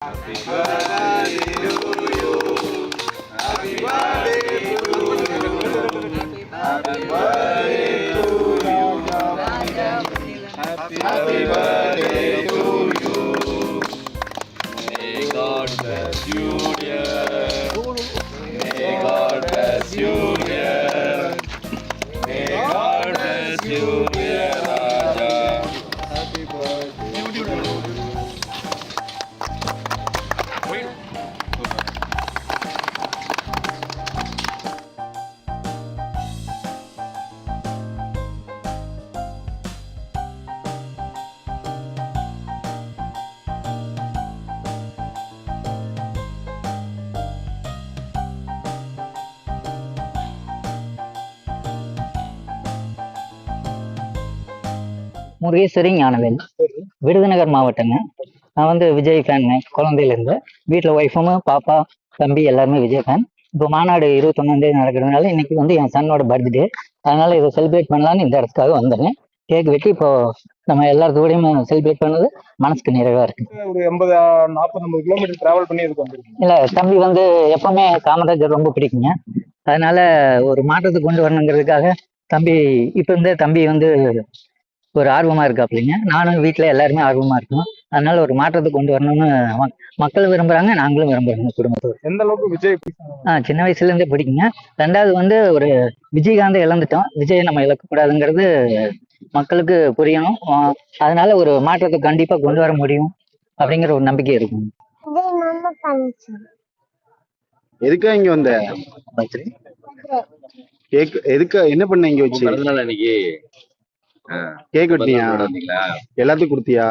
Happy birthday to you. Happy birthday to you. Happy birthday to you. Happy birthday to you. May God bless you, dear. May God bless you, dear. May God bless you, dear Raja. Happy birthday. Murugeswari Gnanavel, Virudhunagar மாவட்டங்க. நான் வந்து விஜய் ஃபேனுங்க குழந்தையிலேருந்து. வீட்டில் ஒய்ஃபும் பாப்பா தம்பி எல்லாருமே Vijay fan. இப்போ மாநாடு 21 நடக்கிறதுனால இன்னைக்கு வந்து என் சன்னோட பர்த்டே, அதனால இதை செலிப்ரேட் பண்ணலான்னு இந்த இடத்துக்காக வந்துடுறேன். கேக் வெட்டி இப்போ நம்ம எல்லாத்தோடையும் செலிப்ரேட் பண்ணது மனசுக்கு நிறைவா இருக்கு. ஒரு 40-50 கிலோமீட்டர் டிராவல் பண்ணி இதுக்கு வந்துருக்கீங்க. இல்லை, தம்பி வந்து எப்பவுமே காமராஜர் ரொம்ப பிடிக்குங்க. அதனால ஒரு மாற்றத்தை கொண்டு வரணுங்கிறதுக்காக தம்பி இப்போ இருந்தே தம்பி வந்து ஒரு ஆர்வமா இருக்காப்லைங்க. நானும் வீட்டுல எல்லாருமே ஆர்வமா இருக்கோம். அதனால ஒரு மாற்றத்தை கொண்டு வரணும்னு மக்கள் விரும்புறாங்க, நாங்களும் விரும்புறோங்க குடும்பத்தோடு. எந்த அளவுக்கு விஜய் சின்ன வயசுல இருந்தே பிடிக்குங்க. ரெண்டாவது வந்து ஒரு விஜயகாந்தை இழந்துட்டோம், விஜயை நம்ம இழக்கக்கூடாதுங்கிறது மக்களுக்கு புரியணும். அதனால ஒரு மாற்றத்தை கண்டிப்பா கொண்டு வர முடியும் அப்படிங்கிற ஒரு நம்பிக்கை இருக்குங்க. எதுக்கா இங்க வந்த? கேக் எதுக்கா, என்ன பண்ண இங்க வச்சு? அன்னைக்கு கேக் வெட்டினியா? எல்லாத்துக்கும் கொடுத்தியா?